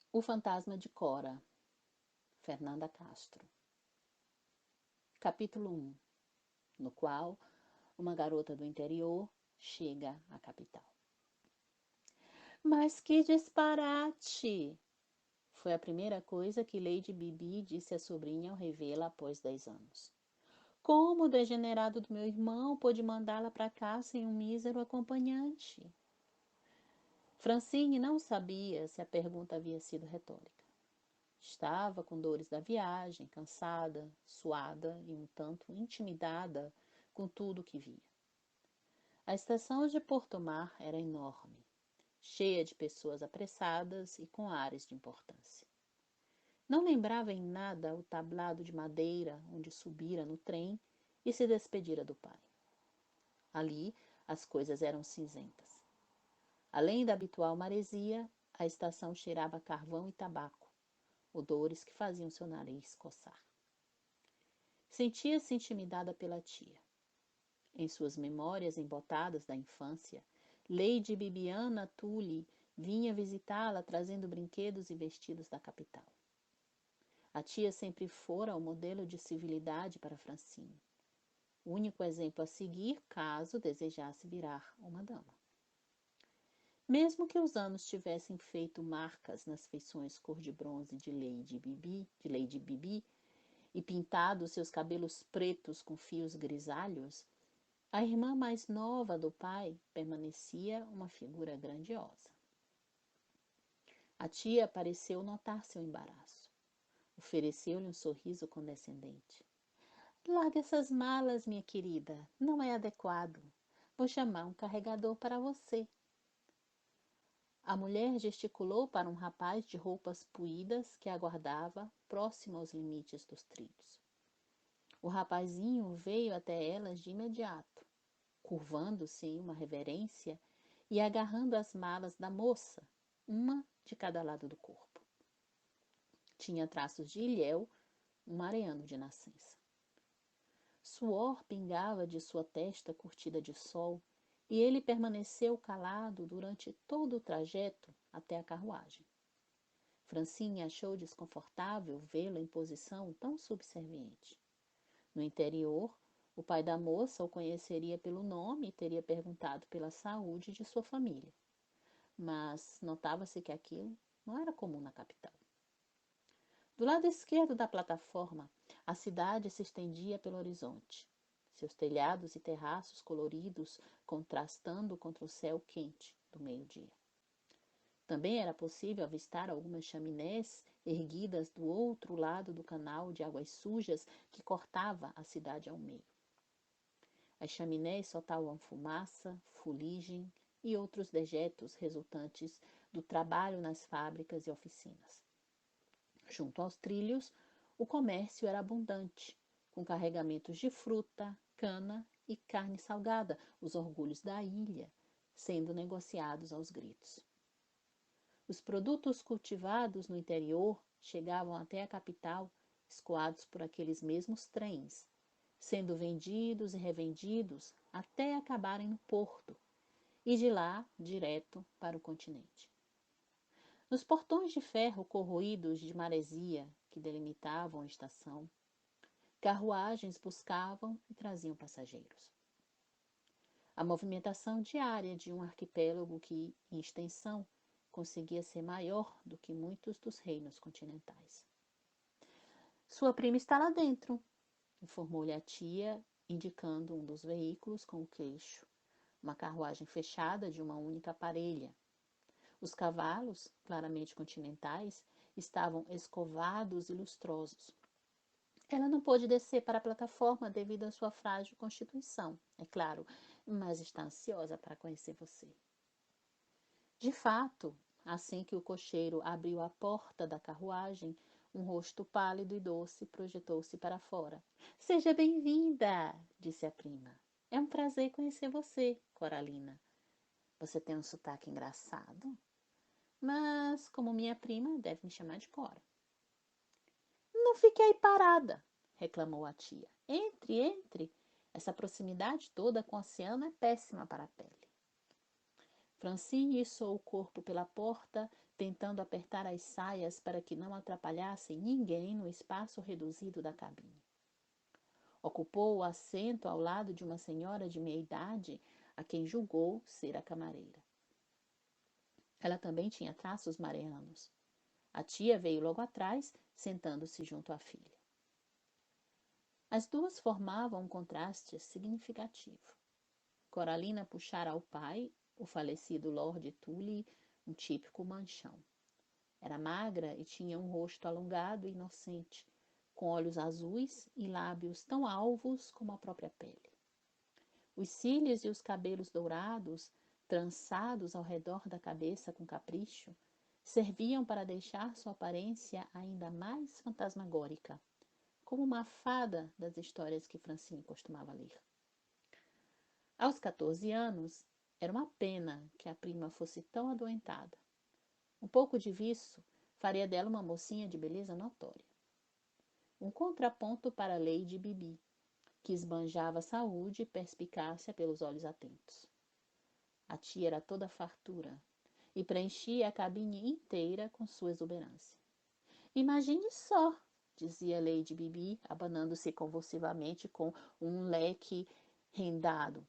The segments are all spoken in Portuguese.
O Fantasma de Cora, Fernanda Castro. Capítulo 1, no qual uma garota do interior chega à capital. Mas que disparate! Foi a primeira coisa que Lady Bibi disse à sobrinha ao revê-la após 10 anos. Como o degenerado do meu irmão pôde mandá-la para cá sem um mísero acompanhante? Francine não sabia se a pergunta havia sido retórica. Estava com dores da viagem, cansada, suada e um tanto intimidada com tudo o que via. A estação de Porto Mar era enorme, cheia de pessoas apressadas e com ares de importância. Não lembrava em nada o tablado de madeira onde subira no trem e se despedira do pai. Ali, as coisas eram cinzentas. Além da habitual maresia, a estação cheirava carvão e tabaco, odores que faziam seu nariz coçar. Sentia-se intimidada pela tia. Em suas memórias embotadas da infância, Lady Bibiana Tully vinha visitá-la trazendo brinquedos e vestidos da capital. A tia sempre fora o modelo de civilidade para Francine, o único exemplo a seguir caso desejasse virar uma dama. Mesmo que os anos tivessem feito marcas nas feições cor-de-bronze de Lady Bibi e pintado seus cabelos pretos com fios grisalhos, a irmã mais nova do pai permanecia uma figura grandiosa. A tia pareceu notar seu embaraço. Ofereceu-lhe um sorriso condescendente. Larga essas malas, minha querida. Não é adequado. Vou chamar um carregador para você. A mulher gesticulou para um rapaz de roupas puídas que aguardava próximo aos limites dos trilhos. O rapazinho veio até elas de imediato, curvando-se em uma reverência e agarrando as malas da moça, uma de cada lado do corpo. Tinha traços de ilhéu, um mareano de nascença. Suor pingava de sua testa curtida de sol e ele permaneceu calado durante todo o trajeto até a carruagem. Francine achou desconfortável vê-lo em posição tão subserviente. No interior, o pai da moça o conheceria pelo nome e teria perguntado pela saúde de sua família. Mas notava-se que aquilo não era comum na capital. Do lado esquerdo da plataforma, a cidade se estendia pelo horizonte, seus telhados e terraços coloridos contrastando contra o céu quente do meio-dia. Também era possível avistar algumas chaminés erguidas do outro lado do canal de águas sujas que cortava a cidade ao meio. As chaminés soltavam fumaça, fuligem e outros dejetos resultantes do trabalho nas fábricas e oficinas. Junto aos trilhos, o comércio era abundante, com carregamentos de fruta, cana e carne salgada, os orgulhos da ilha, sendo negociados aos gritos. Os produtos cultivados no interior chegavam até a capital, escoados por aqueles mesmos trens, sendo vendidos e revendidos até acabarem no porto, e de lá direto para o continente. Nos portões de ferro corroídos de maresia que delimitavam a estação, carruagens buscavam e traziam passageiros. A movimentação diária de um arquipélago que, em extensão, conseguia ser maior do que muitos dos reinos continentais. Sua prima está lá dentro, informou-lhe a tia, indicando um dos veículos com o queixo, uma carruagem fechada de uma única parelha. Os cavalos, claramente continentais, estavam escovados e lustrosos. Ela não pôde descer para a plataforma devido à sua frágil constituição, é claro, mas está ansiosa para conhecer você. De fato, assim que o cocheiro abriu a porta da carruagem, um rosto pálido e doce projetou-se para fora. Seja bem-vinda, disse a prima. É um prazer conhecer você, Coralina. Você tem um sotaque engraçado, mas, como minha prima, deve me chamar de Cora. Não fique aí parada, reclamou a tia. Entre, entre. Essa proximidade toda com o oceano é péssima para a pele. Francine içou o corpo pela porta, tentando apertar as saias para que não atrapalhassem ninguém no espaço reduzido da cabine. Ocupou o assento ao lado de uma senhora de meia idade, a quem julgou ser a camareira. Ela também tinha traços mareanos. A tia veio logo atrás, sentando-se junto à filha. As duas formavam um contraste significativo. Coralina puxara ao pai, o falecido Lord Tully, um típico manchão. Era magra e tinha um rosto alongado e inocente, com olhos azuis e lábios tão alvos como a própria pele. Os cílios e os cabelos dourados, trançados ao redor da cabeça com capricho, serviam para deixar sua aparência ainda mais fantasmagórica, como uma fada das histórias que Francine costumava ler. Aos 14 anos, era uma pena que a prima fosse tão adoentada. Um pouco de vício faria dela uma mocinha de beleza notória. Um contraponto para Lady Bibi, que esbanjava saúde e perspicácia pelos olhos atentos. A tia era toda fartura e preenchia a cabine inteira com sua exuberância. Imagine só, dizia Lady Bibi, abanando-se convulsivamente com um leque rendado,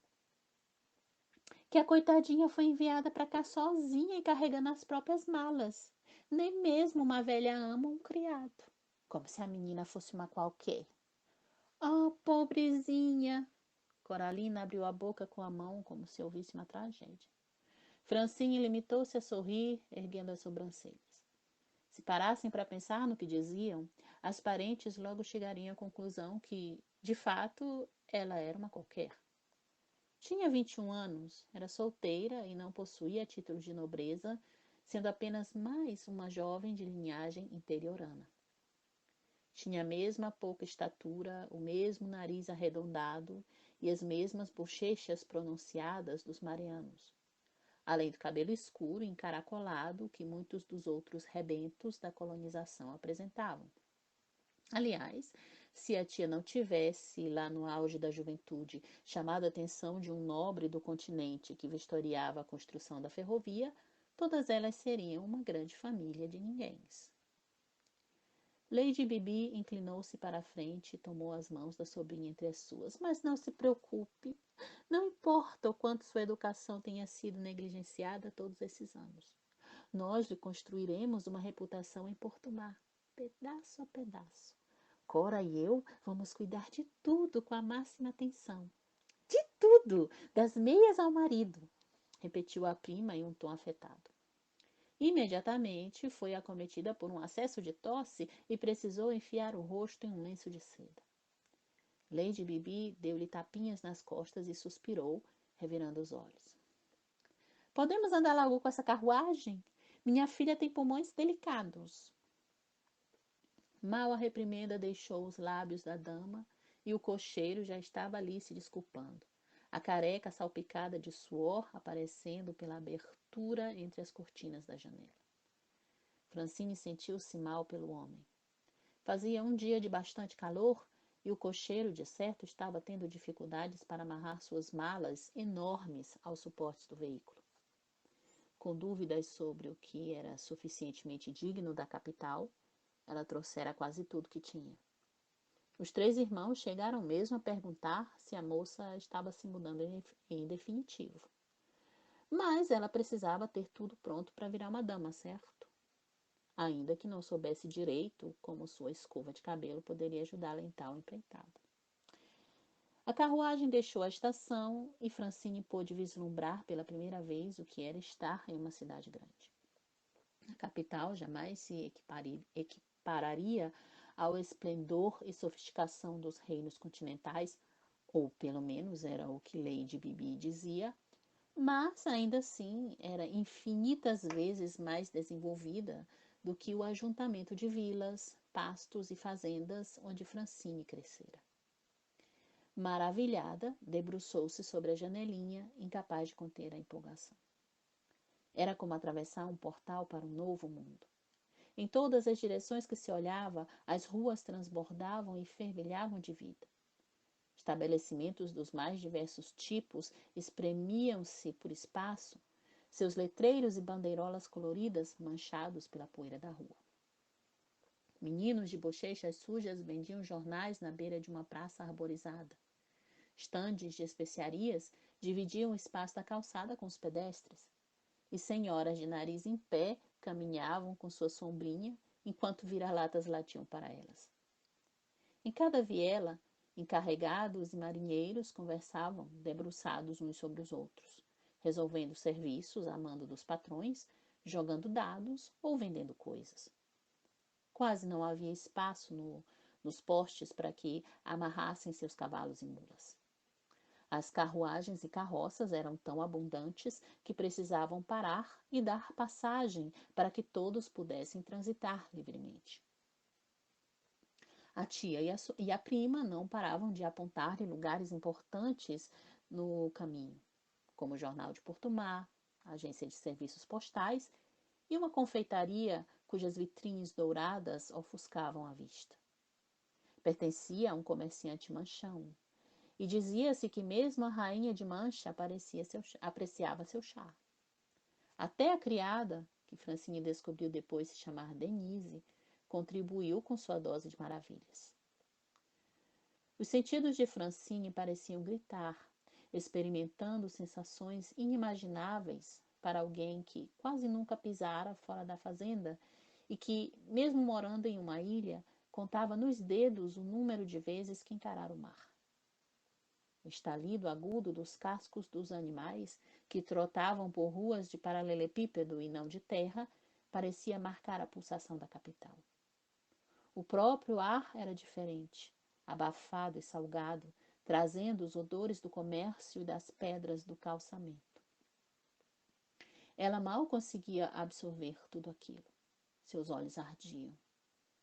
que a coitadinha foi enviada para cá sozinha e carregando as próprias malas. Nem mesmo uma velha ama um criado. Como se a menina fosse uma qualquer. Oh, pobrezinha! Coralina abriu a boca com a mão como se ouvisse uma tragédia. Francine limitou-se a sorrir, erguendo as sobrancelhas. Se parassem para pensar no que diziam, as parentes logo chegariam à conclusão que, de fato, ela era uma qualquer. Tinha 21 anos, era solteira e não possuía título de nobreza, sendo apenas mais uma jovem de linhagem interiorana. Tinha a mesma pouca estatura, o mesmo nariz arredondado e as mesmas bochechas pronunciadas dos marianos, além do cabelo escuro encaracolado que muitos dos outros rebentos da colonização apresentavam. Aliás, se a tia não tivesse, lá no auge da juventude, chamado a atenção de um nobre do continente que vistoriava a construção da ferrovia, todas elas seriam uma grande família de ninguéms. Lady Bibi inclinou-se para a frente e tomou as mãos da sobrinha entre as suas. Mas não se preocupe, não importa o quanto sua educação tenha sido negligenciada todos esses anos. Nós lhe construiremos uma reputação em Porto Mar, pedaço a pedaço. Cora e eu vamos cuidar de tudo com a máxima atenção. De tudo, das meias ao marido, repetiu a prima em um tom afetado. Imediatamente foi acometida por um acesso de tosse e precisou enfiar o rosto em um lenço de seda. Lady Bibi deu-lhe tapinhas nas costas e suspirou, revirando os olhos. Podemos andar logo com essa carruagem? Minha filha tem pulmões delicados. Mal a reprimenda deixou os lábios da dama e o cocheiro já estava ali se desculpando, a careca salpicada de suor aparecendo pela abertura entre as cortinas da janela. Francine sentiu-se mal pelo homem. Fazia um dia de bastante calor e o cocheiro, de certo, estava tendo dificuldades para amarrar suas malas enormes aos suportes do veículo. Com dúvidas sobre o que era suficientemente digno da capital, ela trouxera quase tudo que tinha. Os 3 irmãos chegaram mesmo a perguntar se a moça estava se mudando em definitivo. Mas ela precisava ter tudo pronto para virar uma dama, certo? Ainda que não soubesse direito como sua escova de cabelo poderia ajudá-la em tal empreitada. A carruagem deixou a estação e Francine pôde vislumbrar pela primeira vez o que era estar em uma cidade grande. A capital jamais se equipararia ao esplendor e sofisticação dos reinos continentais, ou pelo menos era o que Lady Bibi dizia, mas ainda assim era infinitas vezes mais desenvolvida do que o ajuntamento de vilas, pastos e fazendas onde Francine crescera. Maravilhada, debruçou-se sobre a janelinha, incapaz de conter a empolgação. Era como atravessar um portal para um novo mundo. Em todas as direções que se olhava, as ruas transbordavam e fervilhavam de vida. Estabelecimentos dos mais diversos tipos espremiam-se por espaço, seus letreiros e bandeirolas coloridas manchados pela poeira da rua. Meninos de bochechas sujas vendiam jornais na beira de uma praça arborizada. Estandes de especiarias dividiam o espaço da calçada com os pedestres, e senhoras de nariz em pé caminhavam com sua sombrinha enquanto vira-latas latiam para elas. Em cada viela, encarregados e marinheiros conversavam, debruçados uns sobre os outros, resolvendo serviços a mando dos patrões, jogando dados ou vendendo coisas. Quase não havia espaço nos postes para que amarrassem seus cavalos e mulas. As carruagens e carroças eram tão abundantes que precisavam parar e dar passagem para que todos pudessem transitar livremente. A tia e a prima não paravam de apontar-lhe lugares importantes no caminho, como o Jornal de Porto Mar, a agência de serviços postais e uma confeitaria cujas vitrines douradas ofuscavam a vista. Pertencia a um comerciante manchão, e dizia-se que mesmo a rainha de Mancha apreciava seu chá. Até a criada, que Francine descobriu depois se chamar Denise, contribuiu com sua dose de maravilhas. Os sentidos de Francine pareciam gritar, experimentando sensações inimagináveis para alguém que quase nunca pisara fora da fazenda e que, mesmo morando em uma ilha, contava nos dedos o número de vezes que encarara o mar. O estalido agudo dos cascos dos animais, que trotavam por ruas de paralelepípedo e não de terra, parecia marcar a pulsação da capital. O próprio ar era diferente, abafado e salgado, trazendo os odores do comércio e das pedras do calçamento. Ela mal conseguia absorver tudo aquilo. Seus olhos ardiam.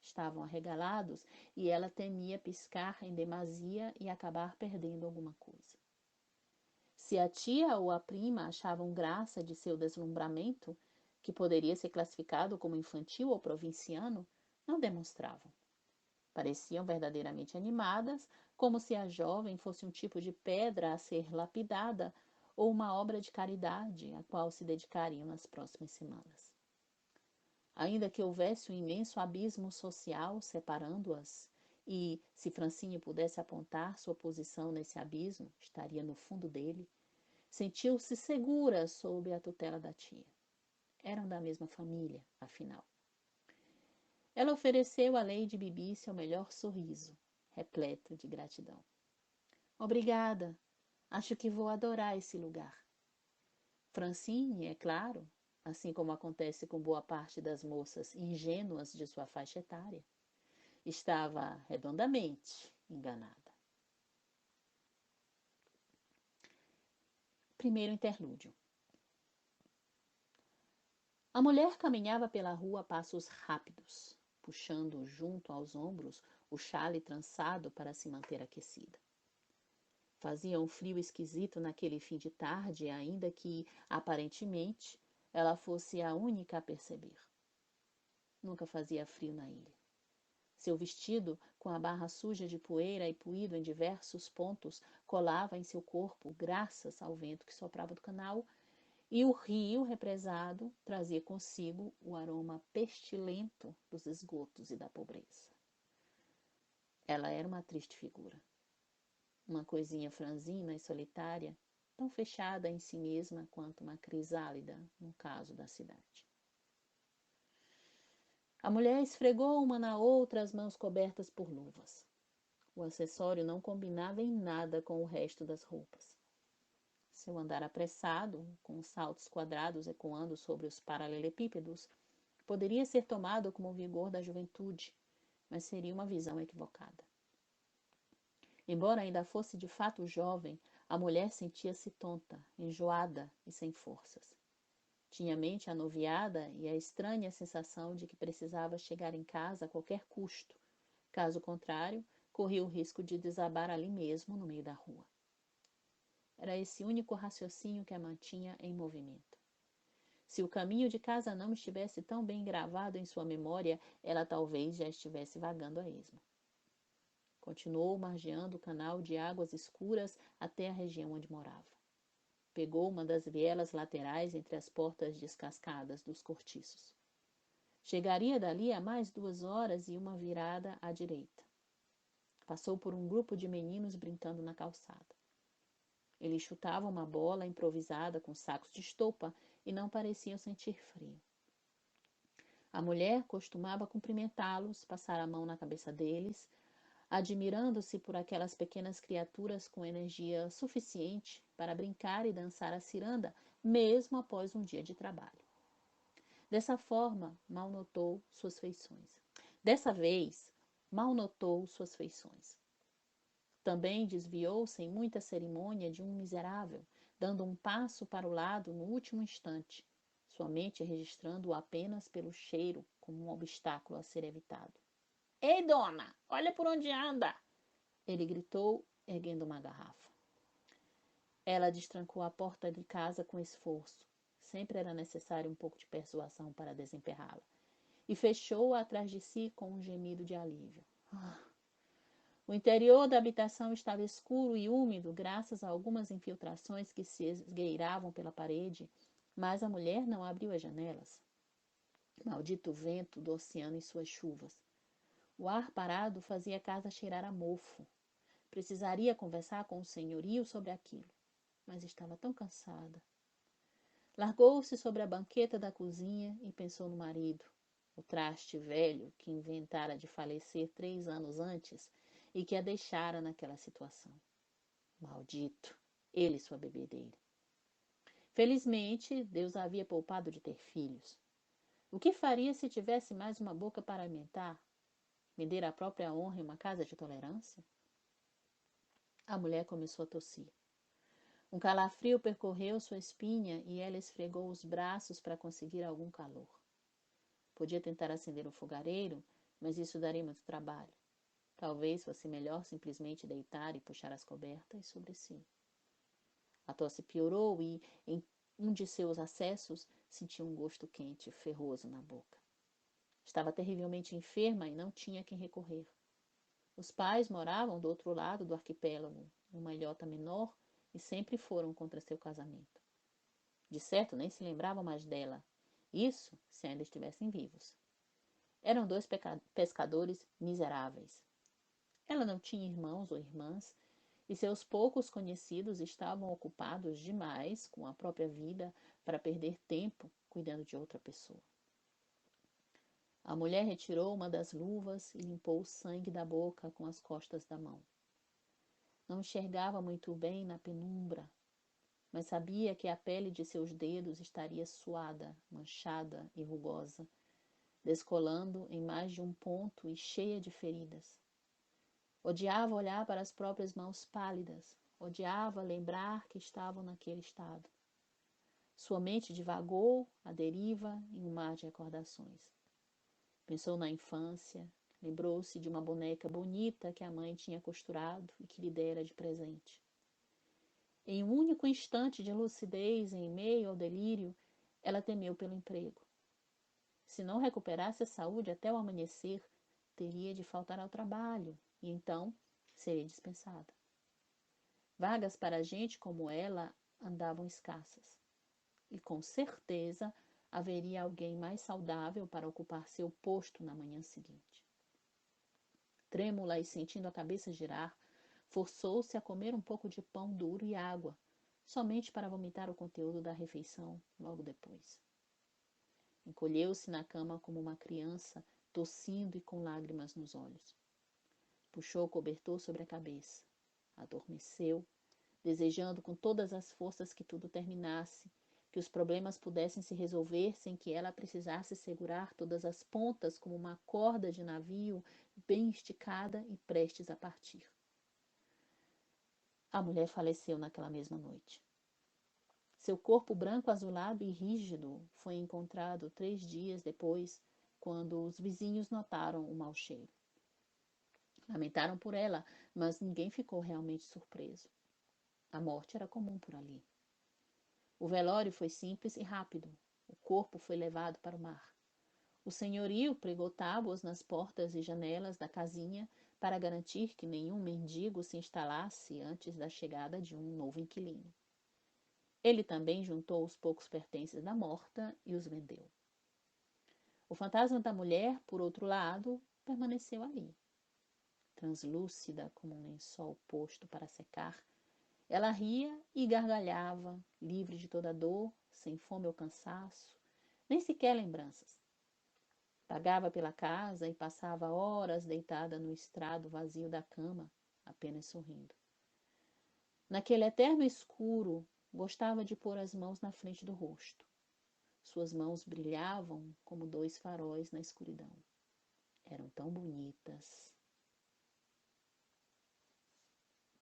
Estavam arregalados e ela temia piscar em demasia e acabar perdendo alguma coisa. Se a tia ou a prima achavam graça de seu deslumbramento, que poderia ser classificado como infantil ou provinciano, não demonstravam. Pareciam verdadeiramente animadas, como se a jovem fosse um tipo de pedra a ser lapidada ou uma obra de caridade a qual se dedicariam nas próximas semanas. Ainda que houvesse um imenso abismo social separando-as, e, se Francine pudesse apontar sua posição nesse abismo, estaria no fundo dele, sentiu-se segura sob a tutela da tia. Eram da mesma família, afinal. Ela ofereceu a Lady Bibi seu melhor sorriso, repleto de gratidão. Obrigada. Acho que vou adorar esse lugar. Francine, é claro, assim como acontece com boa parte das moças ingênuas de sua faixa etária, estava redondamente enganada. Primeiro interlúdio. A mulher caminhava pela rua a passos rápidos, puxando junto aos ombros o chale trançado para se manter aquecida. Fazia um frio esquisito naquele fim de tarde, ainda que, aparentemente, ela fosse a única a perceber. Nunca fazia frio na ilha. Seu vestido, com a barra suja de poeira e puído em diversos pontos, colava em seu corpo, graças ao vento que soprava do canal, e o rio represado trazia consigo o aroma pestilento dos esgotos e da pobreza. Ela era uma triste figura. Uma coisinha franzina e solitária, tão fechada em si mesma quanto uma crisálida no caso da cidade. A mulher esfregou uma na outra as mãos cobertas por luvas. O acessório não combinava em nada com o resto das roupas. Seu andar apressado, com os saltos quadrados ecoando sobre os paralelepípedos, poderia ser tomado como o vigor da juventude, mas seria uma visão equivocada. Embora ainda fosse de fato jovem, a mulher sentia-se tonta, enjoada e sem forças. Tinha a mente anuviada e a estranha sensação de que precisava chegar em casa a qualquer custo. Caso contrário, corria o risco de desabar ali mesmo, no meio da rua. Era esse único raciocínio que a mantinha em movimento. Se o caminho de casa não estivesse tão bem gravado em sua memória, ela talvez já estivesse vagando a esmo. Continuou margeando o canal de águas escuras até a região onde morava. Pegou uma das vielas laterais entre as portas descascadas dos cortiços. Chegaria dali a mais 2 horas e uma virada à direita. Passou por um grupo de meninos brincando na calçada. Eles chutavam uma bola improvisada com sacos de estopa e não pareciam sentir frio. A mulher costumava cumprimentá-los, passar a mão na cabeça deles, admirando-se por aquelas pequenas criaturas com energia suficiente para brincar e dançar a ciranda, mesmo após um dia de trabalho. Dessa forma, mal notou suas feições. Dessa vez, mal notou suas feições. Também desviou sem muita cerimônia de um miserável, dando um passo para o lado no último instante, sua mente registrando-o apenas pelo cheiro como um obstáculo a ser evitado. Ei, dona, olha por onde anda! Ele gritou, erguendo uma garrafa. Ela destrancou a porta de casa com esforço. Sempre era necessário um pouco de persuasão para desemperrá-la. E fechou-a atrás de si com um gemido de alívio. O interior da habitação estava escuro e úmido, graças a algumas infiltrações que se esgueiravam pela parede, mas a mulher não abriu as janelas. Maldito vento do oceano e suas chuvas. O ar parado fazia a casa cheirar a mofo. Precisaria conversar com o senhorio sobre aquilo, mas estava tão cansada. Largou-se sobre a banqueta da cozinha e pensou no marido, o traste velho que inventara de falecer 3 anos antes e que a deixara naquela situação. Maldito, ele e sua bebedeira. Felizmente, Deus a havia poupado de ter filhos. O que faria se tivesse mais uma boca para alimentar? Vender a própria honra em uma casa de tolerância? A mulher começou a tossir. Um calafrio percorreu sua espinha e ela esfregou os braços para conseguir algum calor. Podia tentar acender um fogareiro, mas isso daria muito trabalho. Talvez fosse melhor simplesmente deitar e puxar as cobertas sobre si. A tosse piorou e, em um de seus acessos, sentiu um gosto quente e ferroso na boca. Estava terrivelmente enferma e não tinha a quem recorrer. Os pais moravam do outro lado do arquipélago, numa ilhota menor, e sempre foram contra seu casamento. De certo, nem se lembravam mais dela. Isso, se ainda estivessem vivos. Eram 2 pescadores miseráveis. Ela não tinha irmãos ou irmãs, e seus poucos conhecidos estavam ocupados demais com a própria vida para perder tempo cuidando de outra pessoa. A mulher retirou uma das luvas e limpou o sangue da boca com as costas da mão. Não enxergava muito bem na penumbra, mas sabia que a pele de seus dedos estaria suada, manchada e rugosa, descolando em mais de um ponto e cheia de feridas. Odiava olhar para as próprias mãos pálidas, odiava lembrar que estavam naquele estado. Sua mente divagou à deriva em um mar de recordações. Pensou na infância, lembrou-se de uma boneca bonita que a mãe tinha costurado e que lhe dera de presente. Em um único instante de lucidez, em meio ao delírio, ela temeu pelo emprego. Se não recuperasse a saúde até o amanhecer, teria de faltar ao trabalho e então seria dispensada. Vagas para gente como ela andavam escassas. E com certeza haveria alguém mais saudável para ocupar seu posto na manhã seguinte. Trêmula e sentindo a cabeça girar, forçou-se a comer um pouco de pão duro e água, somente para vomitar o conteúdo da refeição logo depois. Encolheu-se na cama como uma criança, tossindo e com lágrimas nos olhos. Puxou o cobertor sobre a cabeça. Adormeceu, desejando com todas as forças que tudo terminasse, que os problemas pudessem se resolver sem que ela precisasse segurar todas as pontas como uma corda de navio bem esticada e prestes a partir. A mulher faleceu naquela mesma noite. Seu corpo branco azulado e rígido foi encontrado 3 dias depois, quando os vizinhos notaram o mau cheiro. Lamentaram por ela, mas ninguém ficou realmente surpreso. A morte era comum por ali. O velório foi simples e rápido. O corpo foi levado para o mar. O senhorio pregou tábuas nas portas e janelas da casinha para garantir que nenhum mendigo se instalasse antes da chegada de um novo inquilino. Ele também juntou os poucos pertences da morta e os vendeu. O fantasma da mulher, por outro lado, permaneceu ali. Translúcida como um lençol posto para secar, ela ria e gargalhava, livre de toda dor, sem fome ou cansaço, nem sequer lembranças. Pagava pela casa e passava horas deitada no estrado vazio da cama, apenas sorrindo. Naquele eterno escuro, gostava de pôr as mãos na frente do rosto. Suas mãos brilhavam como dois faróis na escuridão. Eram tão bonitas.